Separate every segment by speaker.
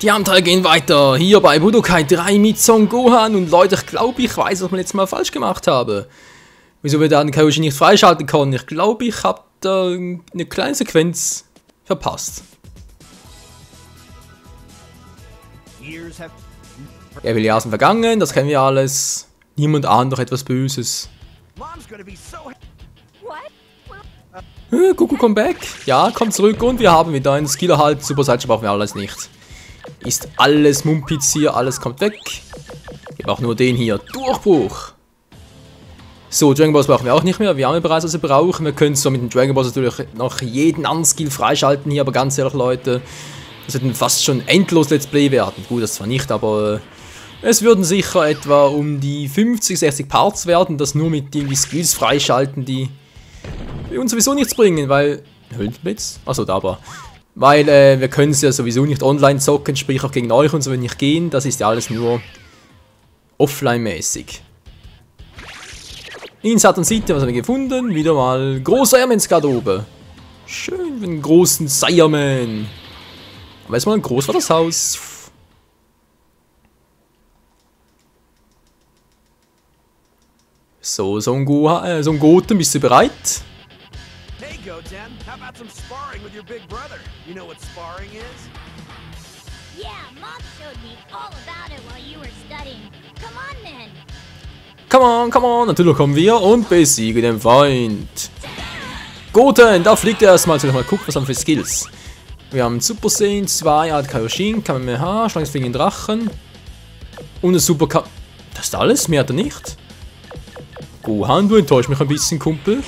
Speaker 1: Die Abenteuer gehen weiter, hier bei Budokai 3 mit Son Gohan. Und Leute, ich glaube, ich weiß, was ich letztes Mal falsch gemacht habe. Wieso wir dann Kaioshin nicht freischalten konnten. Ich glaube, ich habe da eine kleine Sequenz verpasst. Jahre vergangen, das kennen wir alles. Niemand ahnt doch etwas Böses. Goku, come back. Ja, kommt zurück und wir haben wieder einen Skill erhalten. Super Saiyan brauchen wir alles nicht. Ist alles Mumpitz hier, alles kommt weg. Wir brauchen nur den hier. Durchbruch. So, Dragon Balls brauchen wir auch nicht mehr. Wir haben ja bereits, was wir brauchen. Wir können so mit den Dragon Balls natürlich noch jeden anderen Skill freischalten hier. Aber ganz ehrlich, Leute, das wird fast schon endlos Let's Play werden. Gut, das zwar nicht, aber es würden sicher etwa um die 50, 60 Parts werden. Das nur mit den Skills freischalten, die uns sowieso nichts bringen, weil... Höllenblitz? Achso, da aber. Weil wir können es ja sowieso nicht online zocken, sprich auch gegen euch und so, wenn nicht gehen. Das ist ja alles nur offline-mäßig. In Saturn City, was haben wir gefunden? Wieder mal großer Airman-Garderobe. Schön, einen großen Saiyajin. Aber erstmal ein Großvatershaus. So, Son Goten, bist du bereit?
Speaker 2: Hey Goten, how about some sparring with your big brother? You know what sparring is?
Speaker 3: Yeah, Mom showed me all about it while you were studying. Come on then.
Speaker 1: Come on, natürlich kommen wir und besiegen den Feind. Goten, da fliegt er erstmal. Mal gucken, was haben wir für Skills. Wir haben Super Saiyan 2, Art Kaioshin, Kamehameha, Schlangenfliegen Drachen und eine Super Ka... Das ist alles? Mehr hat er nicht. Gohan, du enttäuschst mich ein bisschen, Kumpel.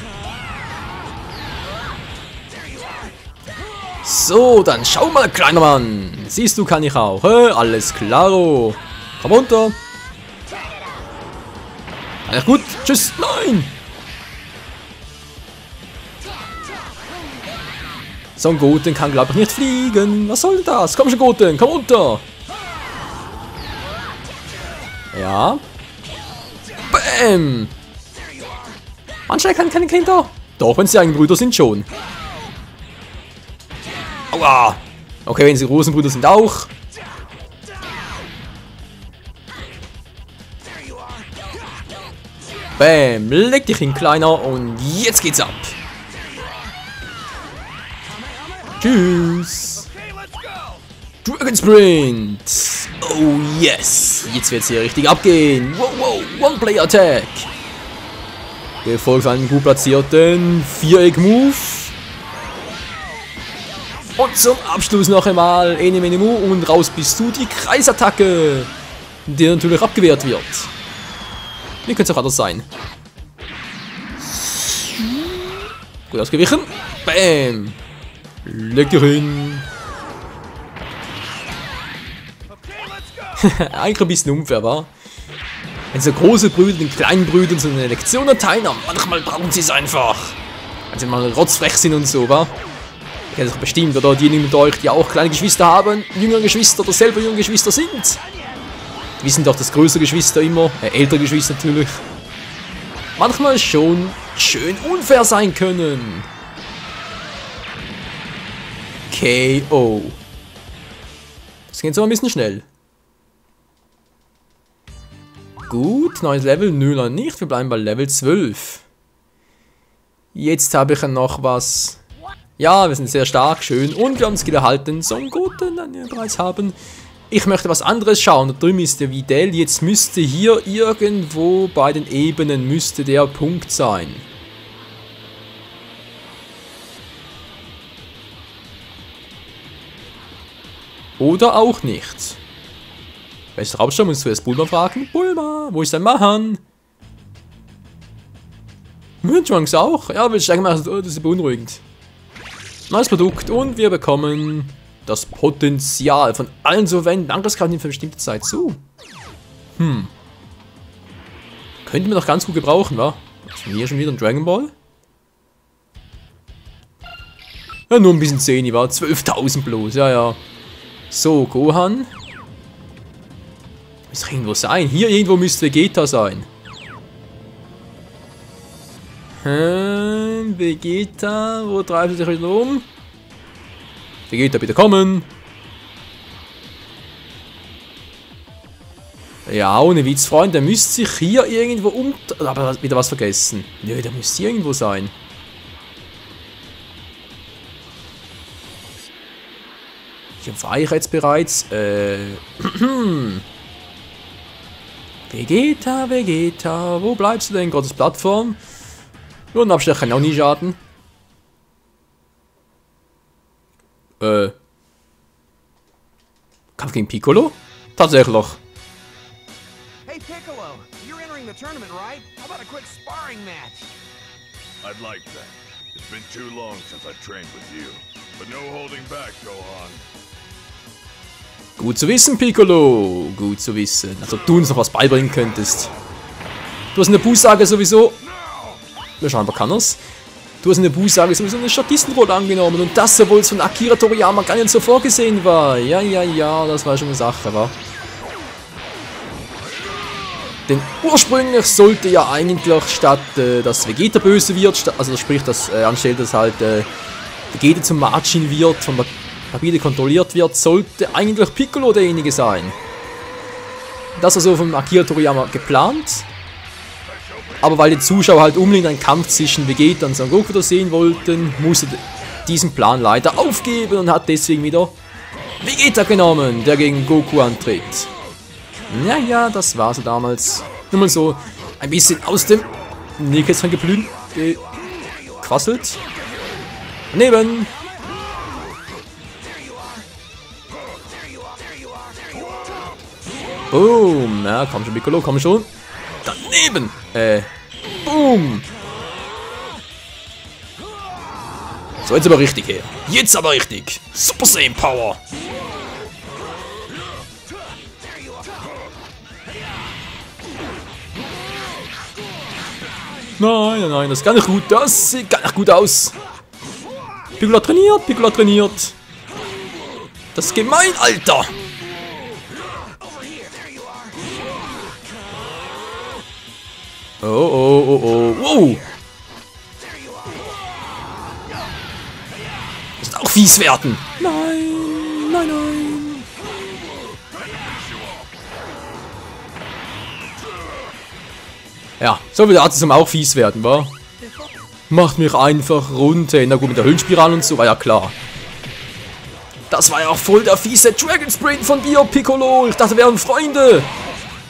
Speaker 1: So, dann schau mal, kleiner Mann. Siehst du, kann ich auch. Alles klaro. Komm runter. Alles gut. Tschüss. Nein. So ein Goten kann, glaube ich, nicht fliegen. Was soll das? Komm schon, Goten. Komm runter. Ja. Bäm. Anscheinend kann keine Kinder. Doch, wenn sie eigene Brüder sind, schon. Aua. Okay, wenn sie großen Brüder sind, auch. Bäm. Leg dich hin, Kleiner. Und jetzt geht's ab. Tschüss. Dragon Sprint. Oh, yes. Jetzt wird's hier richtig abgehen. Wow, wow. One-Play-Attack. Gefolgt von einem gut platzierten Viereck-Move. Und zum Abschluss noch einmal Ene Mene Mu und raus bist du, die Kreisattacke, die natürlich abgewehrt wird. Wie könnte es auch anders sein? Gut ausgewichen. Bam. Leg dich hin. Eigentlich ein bisschen unfair, war. Wenn so große Brüder den kleinen Brüdern so eine Lektion erteilen, manchmal brauchen sie es einfach. Wenn sie mal rotzfrech sind und so, wa? Ihr kennt es doch bestimmt, oder diejenigen mit euch, die auch kleine Geschwister haben, jüngere Geschwister oder selber jüngere Geschwister sind. Die wissen doch, dass größere Geschwister immer, ältere Geschwister natürlich, manchmal schon schön unfair sein können. KO. Das geht so ein bisschen schnell. Gut, neues Level, nö, noch nicht. Wir bleiben bei Level 12. Jetzt habe ich noch was. Ja, wir sind sehr stark, schön. Und wir haben Skill erhalten. So einen guten, den wir bereits haben. Ich möchte was anderes schauen. Da drüben ist der Videl. Jetzt müsste hier irgendwo bei den Ebenen müsste der Punkt sein. Oder auch nicht. Welches Raumsturm musst du erst Bulma fragen? Bulma, wo ist dein Mann? Trunks auch? Ja, will ich sagen, das ist beunruhigend. Neues Produkt und wir bekommen das Potenzial von allen zu verwenden. Angriffskraft für bestimmte Zeit zu. Könnten wir doch ganz gut gebrauchen, wa? Was ist hier schon wieder ein Dragon Ball? Ja, nur ein bisschen 10, wa? 12.000 bloß, ja, ja. So, Gohan. Muss irgendwo sein. Hier irgendwo müsste Vegeta sein. Vegeta, wo treibt er sich wieder um? Vegeta, bitte kommen. Ja, ohne Witz, Freund, der müsste sich hier irgendwo aber wieder was vergessen. Nö, der müsste hier irgendwo sein. Hier war ich jetzt bereits. Vegeta, Vegeta, wo bleibst du denn? Gottes Plattform. Nur ein Abstecher kann auch nie schaden. Kampf gegen Piccolo? Tatsächlich.
Speaker 2: Hey Piccolo, you're entering the tournament, right? How about a quick sparring match?
Speaker 4: I'd like that. It's been too long since I trained with you. But no holding back, Gohan.
Speaker 1: Gut zu wissen, Piccolo. Gut zu wissen. Also du uns noch was beibringen könntest. Du hast in der Bußsage sowieso... Ja, scheinbar kann er's. Du hast in der Bußsage sowieso eine Statistenrolle angenommen. Und das, obwohl es von Akira Toriyama gar nicht so vorgesehen war. Ja, ja, ja, das war schon eine Sache, wa? Denn ursprünglich sollte ja eigentlich statt, dass Vegeta böse wird, also sprich, dass anstelle, dass halt Vegeta zum Majin wird, von Babide kontrolliert wird, sollte eigentlich Piccolo derjenige sein. Das war so von Akira Toriyama geplant. Aber weil die Zuschauer halt unbedingt einen Kampf zwischen Vegeta und Son Goku sehen wollten, musste diesen Plan leider aufgeben und hat deswegen wieder Vegeta genommen, der gegen Goku antritt. Ja, das war so damals. Nur mal so ein bisschen aus dem Nähkästchen gequasselt. Daneben. Boom. Ja, komm schon, Piccolo, komm schon. Daneben. Boom. So, jetzt aber richtig her. Jetzt aber richtig. Super Saiyan Power. Nein, nein, das ist gar nicht gut. Das sieht gar nicht gut aus. Piccolo trainiert, Piccolo trainiert. Das ist gemein, Alter. Oh. Wow. Das wird auch fies werden. Nein. Ja, so wird Arzt auch fies werden, wa? Macht mich einfach runter. Na gut, mit der Höhlenspirale und so war ja klar. Das war ja auch voll der fiese Dragon Sprint von dir, Piccolo. Ich dachte, wir wären Freunde.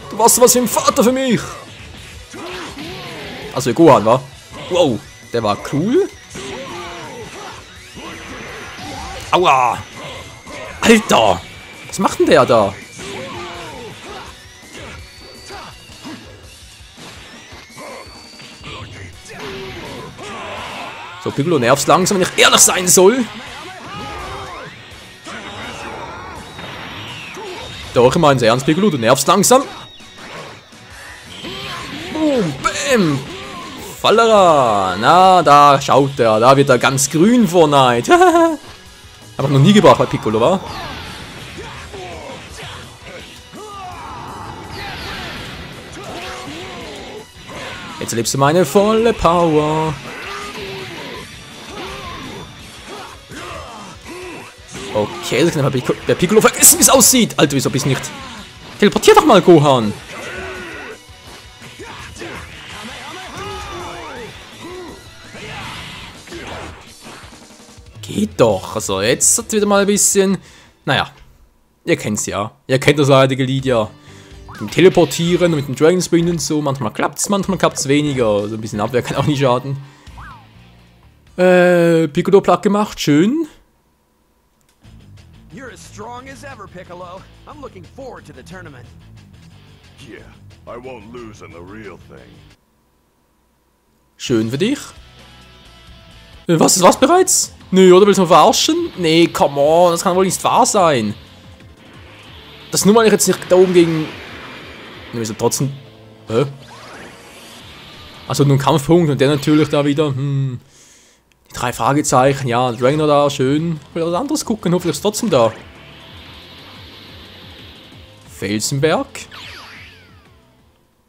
Speaker 1: Du warst sowas wie ein Vater für mich. Also Gohan, wa? Wow, der war cool. Aua. Alter. Was macht denn der da? So, Piccolo nervt langsam, wenn ich ehrlich sein soll. Doch, ich meine ernst, Piccolo, du nervst langsam. Boom, bam. Fallera. Na, da schaut er. Da wird er ganz grün vor Neid. Hab ich noch nie gebracht bei Piccolo, wa? Jetzt erlebst du meine volle Power. Okay, das kann aber der Piccolo vergessen, wie es aussieht. Alter, wieso bist du nicht? Teleportier doch mal, Gohan. Geht doch. Also, jetzt hat wieder mal ein bisschen... Naja, ihr kennt's ja. Ihr kennt das leidige Lied ja. Mit dem Teleportieren, mit dem Dragon Sprint und so. Manchmal klappt's, manchmal klappt's weniger. So ein bisschen Abwehr kann auch nicht schaden. Piccolo platt gemacht, schön.
Speaker 2: You're as strong as ever, Piccolo. I'm looking forward to the tournament.
Speaker 4: Yeah, I won't lose in the real thing.
Speaker 1: Schön für dich. Was, ist was bereits? Nö, oder willst du mich verarschen? Nee, come on, das kann wohl nicht wahr sein. Das nur, weil ich jetzt nicht da oben gegen... Ne, wieso trotzdem... Also nur ein Kampfpunkt und der natürlich da wieder... Die 3 Fragezeichen, ja, Dragon da, schön. Ich will was anderes gucken, hoffentlich ist es trotzdem da. Felsenberg.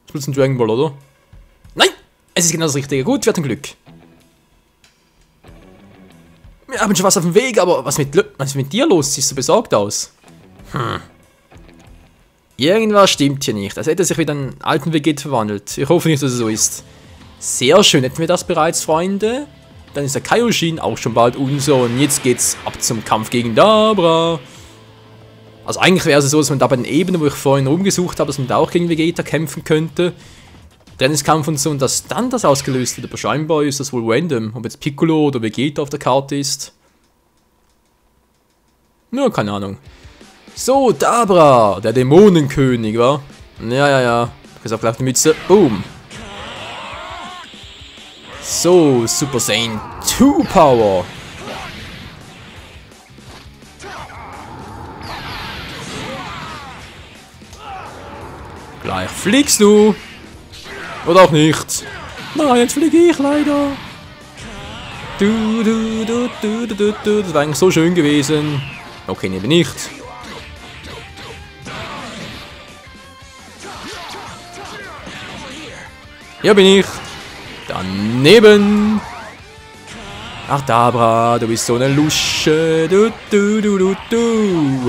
Speaker 1: Das ist ein Dragon Ball, oder? Nein! Es ist genau das Richtige. Gut, wir hatten Glück. Wir haben schon was auf dem Weg, aber was ist mit dir los? Siehst du besorgt aus? Irgendwas stimmt hier nicht. Als hätte er sich wieder in einen alten Vegeta verwandelt. Ich hoffe nicht, dass es so ist. Sehr schön, hätten wir das bereits, Freunde. Dann ist der Kaioshin auch schon bald unser. Und jetzt geht's ab zum Kampf gegen Dabra. Also eigentlich wäre es so, dass man da bei den Ebenen, wo ich vorhin rumgesucht habe, dass man da auch gegen Vegeta kämpfen könnte. Trainingskampf und so, und dass dann das ausgelöst wird. Aber scheinbar ist das wohl random. Ob jetzt Piccolo oder Vegeta auf der Karte ist. Ja, keine Ahnung. So, Dabra, der Dämonenkönig, wa? Ja. Ich hab gleich die Mütze. Boom. So, Super Saiyan 2 Power. Gleich fliegst du. Oder auch nicht. Nein, jetzt fliege ich leider. Das war eigentlich so schön gewesen. Okay, neben nicht. Hier bin ich. Daneben. Ach, Dabra, du bist so eine Lusche.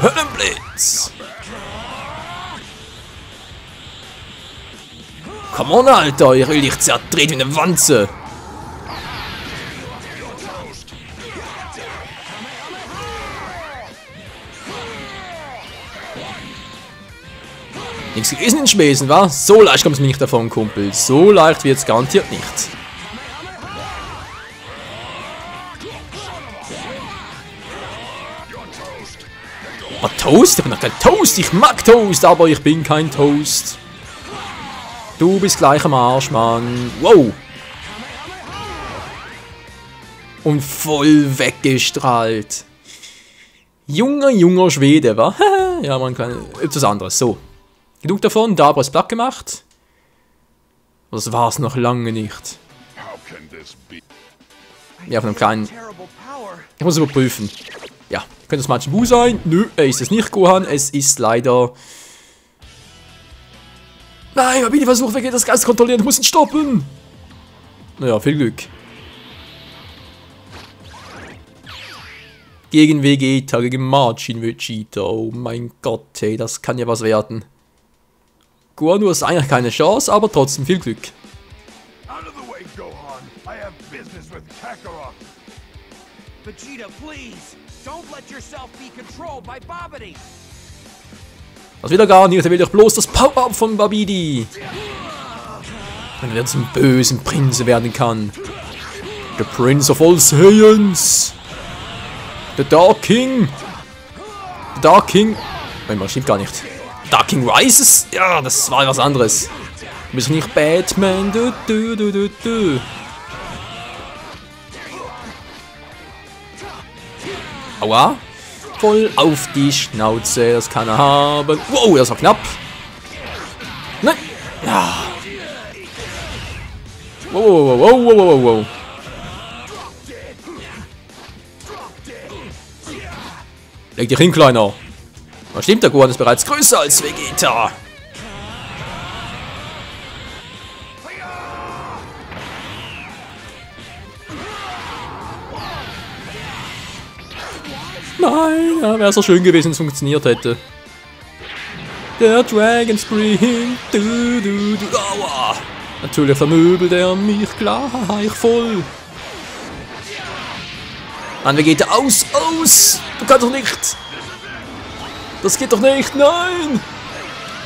Speaker 1: Höllenblitz. Come on, Alter, ich will dich zertreten wie eine Wanze. Nichts gewesen in Spesen, wa? So leicht kommt es mir nicht davon, Kumpel. So leicht wird es garantiert nicht. Aber Toast? Ich bin doch kein Toast. Ich mag Toast, aber ich bin kein Toast. Du bist gleich am Arsch, Mann. Wow. Und voll weggestrahlt. Junger Schwede, wa? Ja, man kann etwas anderes. So. Genug davon, Dabra ist platt gemacht. Das war's noch lange nicht. Ja, von einem kleinen... Ich muss überprüfen. Ja, könnte das Majin Buu sein? Nö, ist es nicht, Gohan. Es ist leider... Nein, Babidi versucht, wer geht das Geist kontrollieren? Ich muss ihn stoppen! Naja, viel Glück. Gegen Vegeta, gegen Majin Vegeta. Oh mein Gott, hey, das kann ja was werden. Gohan, du hast eigentlich keine Chance, aber trotzdem viel Glück.
Speaker 2: Out of the way, Gohan. I have business with Kakarot. Vegeta, please. Don't let yourself be controlled by Babidi.
Speaker 1: Das will er gar nicht, er will doch bloß das Power-Up von Babidi. Wenn er zum bösen Prinzen werden kann. The Prince of all Saiyans. The Dark King. The Dark King. Nein, stimmt gar nicht. Dark King Rises? Ja, das war was anderes. Du bist nicht Batman. Aua. Voll auf die Schnauze, das kann er haben. Wow, das war knapp. Nein. Ja. Wow. Leg dich hin, Kleiner. Was stimmt, der Gohan ist bereits größer als Vegeta. Nein, ja, wäre so schön gewesen, wenn es funktioniert hätte. Der Dragon Spring. Aua. Natürlich vermöbelt er mich gleich voll. Mann, Vegeta, aus! Du kannst doch nicht! Das geht doch nicht, nein!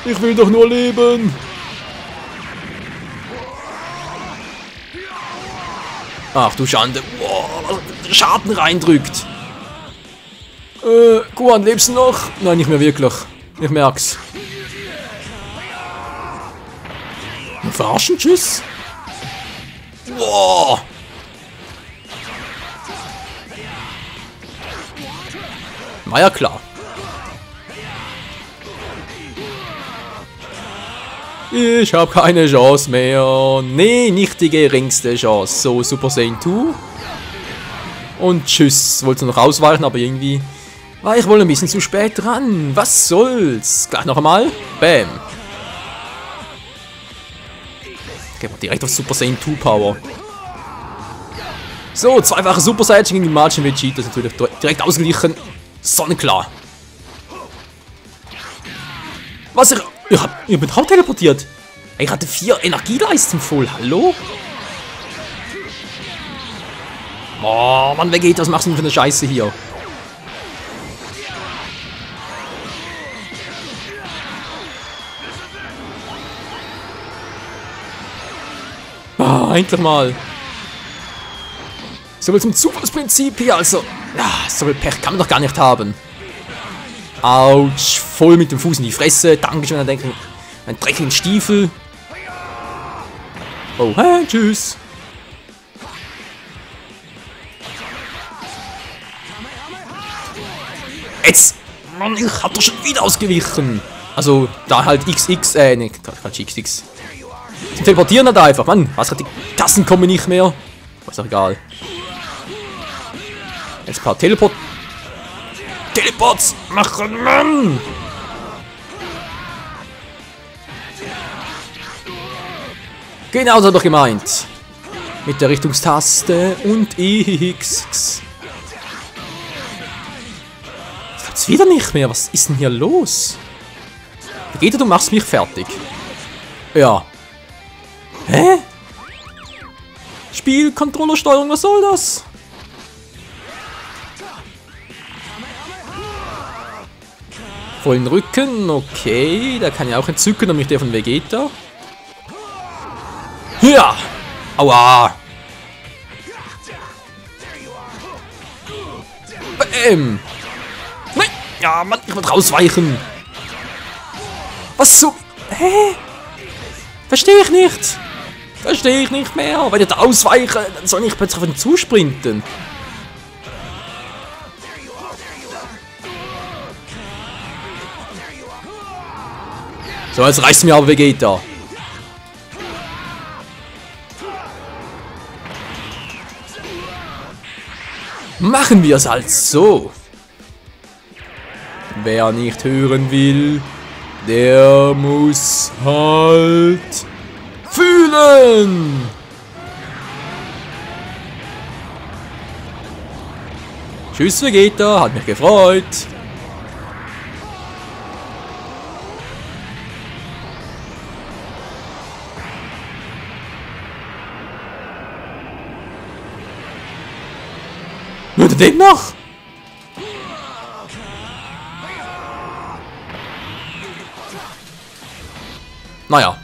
Speaker 1: Ich will doch nur leben! Ach du Schande! Wow, der Schaden reindrückt! Gohan, lebst du noch? Nein, nicht mehr wirklich. Ich merk's. Verarschen, tschüss! Wow! War ja klar. Ich habe keine Chance mehr. Nee, nicht die geringste Chance. So, Super Saiyan 2. Und tschüss. Wollte noch ausweichen, aber irgendwie war ich wohl ein bisschen zu spät dran. Was soll's? Gleich noch einmal. Bam. Gehen wir direkt auf Super Saiyan 2 Power. So, zweifache Super Saiyan gegen Majin Vegeta. Das ist natürlich direkt ausgeglichen. Sonnenklar. Was ich Ich bin auch teleportiert. Ich hatte 4 Energieleisten voll. Hallo? Oh, Mann, Vegeta, was machst du denn für eine Scheiße hier? Ah, endlich mal. So viel zum Zufallsprinzip hier, also. Ja, so viel Pech kann man doch gar nicht haben. Autsch, voll mit dem Fuß in die Fresse. Dankeschön, dann denken, ein dreckigen Stiefel. Oh, hey, tschüss. Jetzt! Mann, ich hab doch schon wieder ausgewichen. Also, da halt XX, ne, Quatsch, XX. Zum Teleportieren halt einfach, Mann. Was gerade die Tassen kommen nicht mehr. Ist doch egal. Jetzt ein paar Teleports machen, Mann! Genau, das hab ich doch gemeint. Mit der Richtungstaste und X. Ich hab's wieder nicht mehr. Was ist denn hier los? Vegeta, du machst mich fertig. Ja. Hä? Spiel, Controllersteuerung, was soll das? Vollen Rücken, okay. Da kann ich auch entzücken, nämlich der von Vegeta. Ja! Aua! Bäm! Nein! Ja, Mann, ich muss rausweichen! Was so? Hä? Verstehe ich nicht! Verstehe ich nicht mehr! Wenn ich da ausweiche, dann soll ich plötzlich auf ihn zusprinten. So, jetzt reißt mir aber Vegeta. Machen wir es halt so. Wer nicht hören will, der muss halt fühlen. Tschüss Vegeta, hat mich gefreut. Würde den noch? Naja.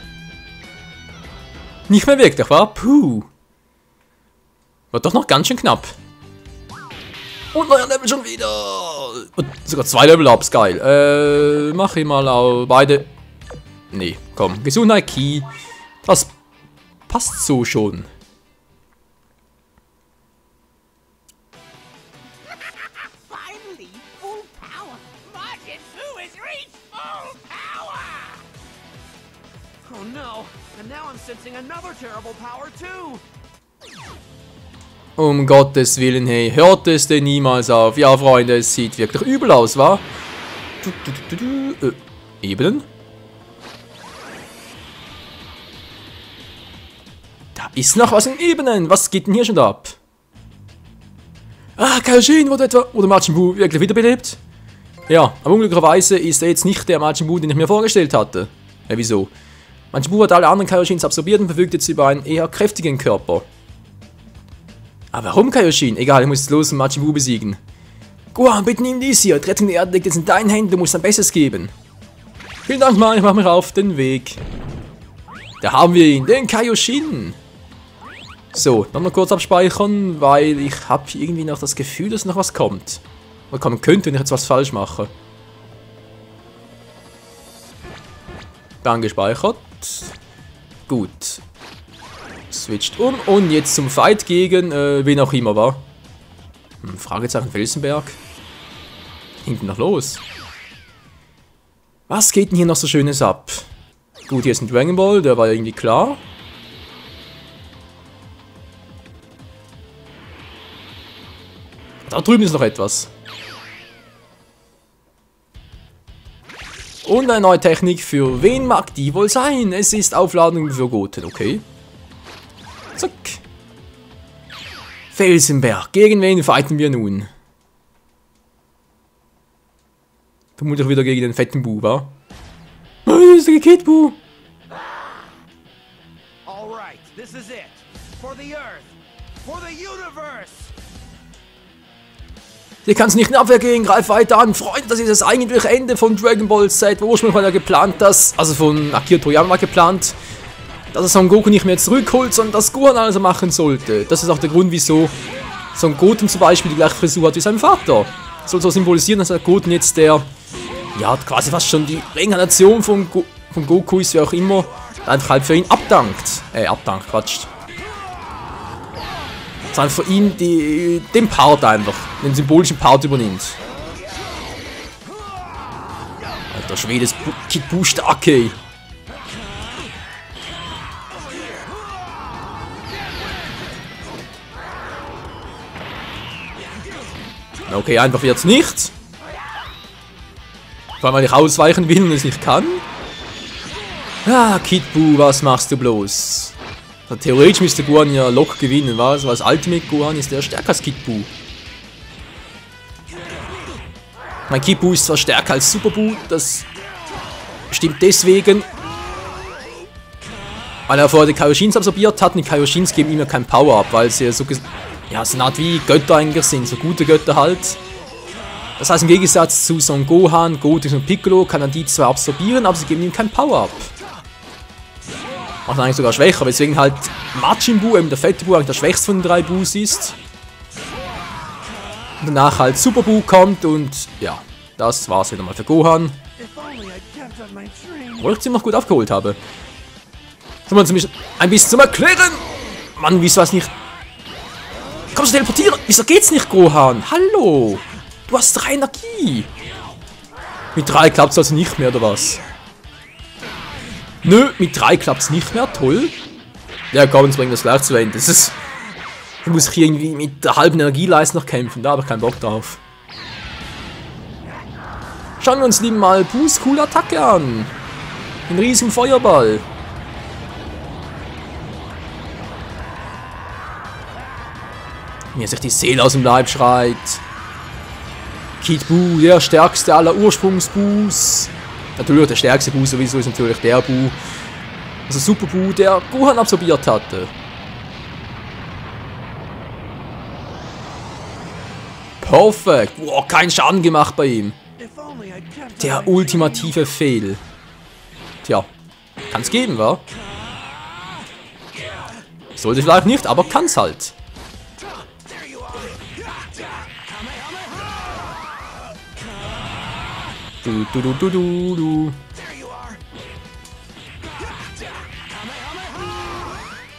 Speaker 1: Nicht mehr wirklich, war? Puh. War doch noch ganz schön knapp. Und neuer Level schon wieder. Und sogar 2 Level-Ups, geil. Mach ich mal auch beide. Nee, komm. Gesundheit Key. Das passt so schon.
Speaker 2: Oh no, and now I'm sensing another terrible power too.
Speaker 1: Um Gottes Willen, hey, hört es denn niemals auf? Ja, Freunde, es sieht wirklich übel aus, wa? Ebenen? Da ist noch was in Ebenen. Was geht denn hier schon da ab? Ah, Kaioshin wurde Majin Buu wirklich wiederbelebt? Ja, aber unglücklicherweise ist er jetzt nicht der Majin Buu, den ich mir vorgestellt hatte. Ja, wieso? Majin Buu hat alle anderen Kaioshins absorbiert und verfügt jetzt über einen eher kräftigen Körper. Aber warum Kaioshin? Egal, ich muss jetzt los und Majin Buu besiegen. Gohan, bitte nimm dies hier. Die Rettung der Erde liegt jetzt in deinen Händen, du musst dein Bestes geben. Vielen Dank, Mann, ich mache mich auf den Weg. Da haben wir ihn, den Kaioshin. So, noch kurz abspeichern, weil ich habe irgendwie noch das Gefühl, dass noch was kommt. Oder kommen könnte, wenn ich jetzt was falsch mache. Dann gespeichert. Gut. Switcht um und jetzt zum Fight gegen, wen auch immer war. Fragezeichen Felsenberg. Hinten noch los. Was geht denn hier noch so Schönes ab? Gut, hier ist ein Dragon Ball, der war ja irgendwie klar. Da drüben ist noch etwas. Und eine neue Technik, für wen mag die wohl sein? Es ist Aufladung für Goten, okay. Zack. Felsenberg, gegen wen fighten wir nun? Vermutlich wieder gegen den fetten Buu, wa? Das nervige Kid Buu.
Speaker 2: All right, this is it. For the Earth. For the universe.
Speaker 1: Hier kann es nicht in Abwehr gehen, greif weiter an. Freunde, das ist das eigentliche Ende von Dragon Ball Z. Ursprünglich war ja geplant, also von Akira Toriyama war geplant, dass er Son Goku nicht mehr zurückholt, sondern dass Gohan alles machen sollte. Das ist auch der Grund, wieso Son Goten zum Beispiel die gleiche Frisur hat wie sein Vater. Das soll so symbolisieren, dass der Goten jetzt der, ja, quasi fast schon die Reinkarnation von Goku ist, wie auch immer, einfach halt für ihn abdankt. Quatsch. Dass er für ihn den Part einfach, den symbolischen Part übernimmt. Alter Schwede, ist Kid Buu stark, ey. Okay, einfach wird's nicht. Vor allem, weil ich ausweichen will und es nicht kann. Ah, Kid Buu, was machst du bloß? Also, theoretisch müsste Gohan ja locker gewinnen, was? Weil als Ultimate Gohan ist der stärker als Kid Buu. Mein Kid Buu ist zwar stärker als Super Buu, das stimmt deswegen, weil er vorher die Kaioshins absorbiert hat und die Kaioshins geben ihm ja kein Power-Up, weil sie so, ja, so eine Art wie Götter eigentlich sind, so gute Götter halt. Das heißt, im Gegensatz zu Son Gohan, Goten und Piccolo kann er die zwar absorbieren, aber sie geben ihm kein Power-Up. Macht ihn eigentlich sogar schwächer, weswegen halt Majin Buu, eben der fette Buu, eigentlich der schwächste von den 3 Buus ist. Und danach halt Super Buu kommt und ja, das war's wieder mal für Gohan. Obwohl ich ziemlich gut aufgeholt habe. Soll man zumindest ein bisschen zum Erklären? Mann, wieso was nicht? Kommst du teleportieren? Wieso geht's nicht, Gohan? Hallo! Du hast 3 Energie! Mit 3 klappt's also nicht mehr, oder was? Nö, mit 3 klappt's nicht mehr, toll. Ja komm, jetzt bringen wir das gleich zu Ende. Das ist... Ich muss hier irgendwie mit der halben Energieleiste noch kämpfen, da habe ich keinen Bock drauf. Schauen wir uns lieber mal Buus coole Attacke an. Den riesigen Feuerball. Wie er sich die Seele aus dem Leib schreit. Kid Buu, der stärkste aller Ursprungsbuus. Natürlich der stärkste Buu sowieso ist natürlich der Buu. Also Super Buu, der Gohan absorbiert hatte. Perfekt. Wow, kein Schaden gemacht bei ihm. Der ultimative Fail. Tja, kann's geben, wa? Sollte vielleicht nicht, aber kann's halt. Du.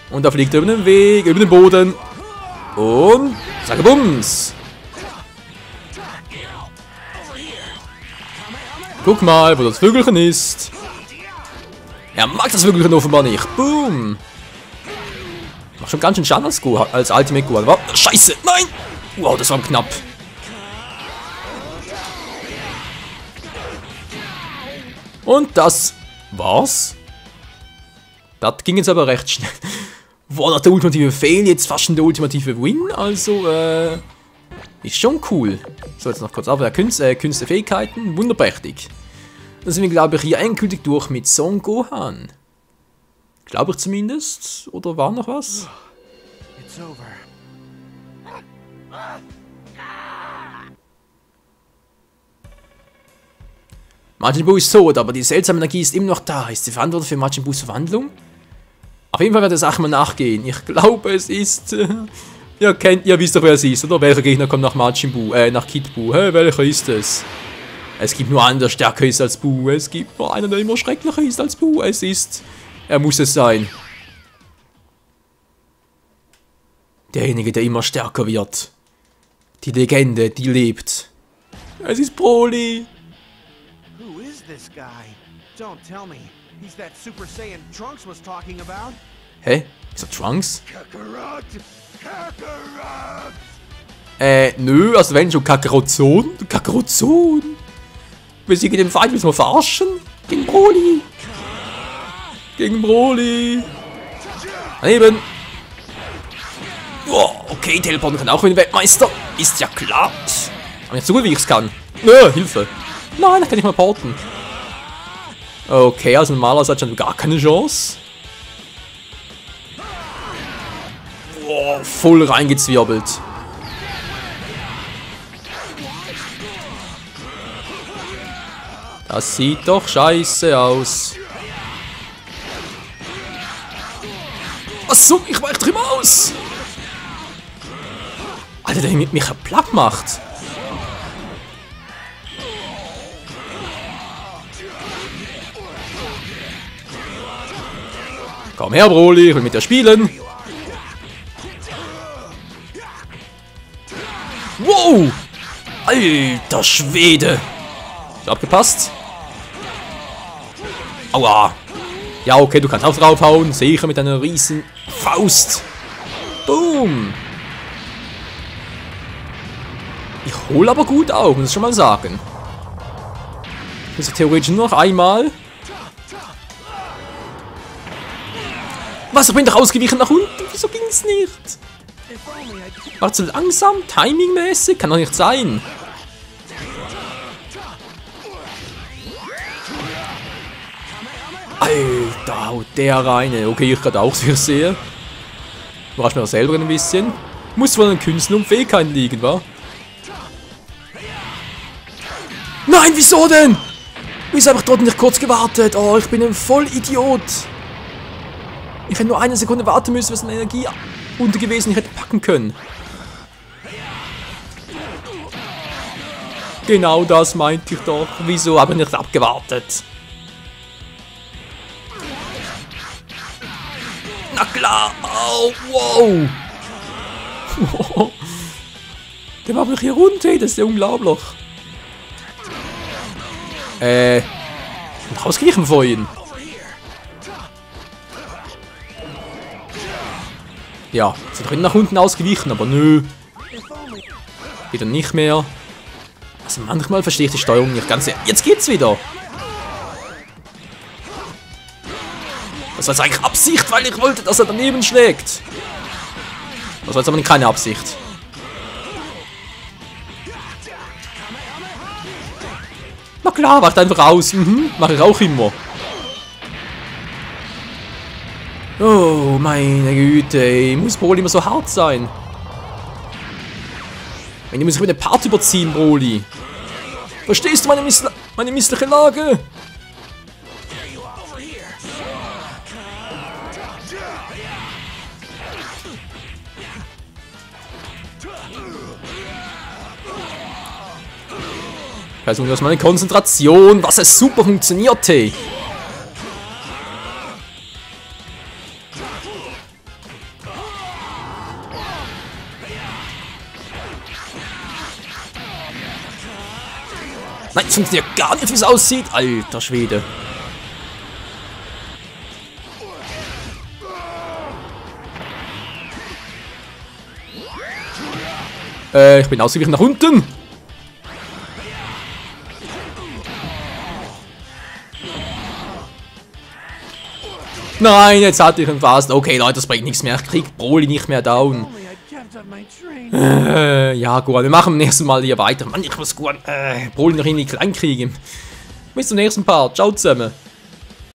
Speaker 1: Und da fliegt er über den Weg, über den Boden. Und sage Bums. Guck mal, wo das Vögelchen ist. Er mag das Vögelchen offenbar nicht. Boom. Macht schon ganz schön Schaden als Ultimate Gohan. Wow, Scheiße, nein. Wow, das war knapp. Und das war's. Das ging jetzt aber recht schnell. War der ultimative Fail, jetzt fast schon der ultimative Win. Also, ist schon cool. So, jetzt noch kurz ab. Künste, Fähigkeiten, wunderprächtig. Dann sind wir, glaube ich, hier endgültig durch mit Son Gohan. Glaube ich zumindest. Oder war noch was?
Speaker 2: It's over.
Speaker 1: Majin Buu ist tot, aber die seltsame Energie ist immer noch da. Ist sie verantwortlich für Majin Buus Verwandlung? Auf jeden Fall wird der Sache mal nachgehen. Ich glaube, es ist... Ihr wisst doch, wer es ist, oder? Welcher Gegner kommt nach Majin Buu, nach Kid Buu? Hä, welcher ist es? Es gibt nur einen, der stärker ist als Buu. Es gibt nur einen, der immer schrecklicher ist als Buu. Es ist... Er muss es sein. Derjenige, der immer stärker wird. Die Legende, die lebt. Es ist Broly.
Speaker 2: Who is this guy? Don't tell me. He's that Super Saiyan Trunks was talking about.
Speaker 1: Hä? Ist das Trunks?
Speaker 2: Kakarot! Kakarot!
Speaker 1: Nö, also wenn schon Kakarot-Sohn. Kakarot-Sohn. Wir siegen den Feind, müssen wir verarschen. Gegen Broly. Gegen Broly. Daneben. Oh, okay, teleporten kann auch wie ein Weltmeister. Ist ja klar. Aber nicht so gut, wie ich es kann. Nö, Hilfe. Nein, das kann ich mal porten. Okay, also normalerweise hat schon gar keine Chance. Boah, voll reingezwirbelt. Das sieht doch scheiße aus. Was so? Ich weiche drüber aus! Alter, der mich platt macht. Komm her, Broly, ich will mit dir spielen. Wow! Alter Schwede! Ist abgepasst? Aua! Ja, okay, du kannst auch draufhauen. Sicher mit einer riesen Faust. Boom! Ich hole aber gut auf, muss ich schon mal sagen. Ich muss theoretisch nur noch einmal. Was, ich bin doch ausgewichen nach unten? Wieso ging es nicht? War zu langsam? Timingmäßig? Kann doch nicht sein. Alter, haut der rein. Okay, ich gerade auch so sehe. Überrascht mich auch selber ein bisschen. Muss wohl an Künsten und Fähigkeiten liegen, wa? Nein, wieso denn? Wieso habe ich dort nicht kurz gewartet? Oh, ich bin ein Vollidiot. Ich hätte nur eine Sekunde warten müssen, was eine Energie unter gewesen ich hätte packen können. Genau das meinte ich doch. Wieso habe ich nicht abgewartet? Na klar. Oh, wow. Der macht mich hier runter. Das ist ja unglaublich. Ich bin ausgewichen vorhin. Ja, sind doch nach unten ausgewichen, aber nö. Wieder nicht mehr. Also manchmal verstehe ich die Steuerung nicht ganz. Jetzt geht's wieder. Das war jetzt eigentlich Absicht, weil ich wollte, dass er daneben schlägt. Das war jetzt aber keine Absicht. Na klar, wacht einfach aus. Mache ich auch immer. Oh, meine Güte, ey. Muss Broly immer so hart sein? Wenn die muss ich mit dem Part überziehen, Broly. Verstehst du meine missliche Lage? Also das ist meine Konzentration, was es super funktionierte. Nein, es funktioniert gar nicht, wie es aussieht. Alter Schwede. Ich bin ausgewichen nach unten. Nein, jetzt hatte ich ihn fast. Okay, Leute, das bringt nichts mehr. Ich krieg Broly nicht mehr down. Ja, gut, wir machen beim nächsten Mal hier weiter. Mann, ich muss gut Broly noch irgendwie klein kriegen. Bis zum nächsten Part. Ciao zusammen.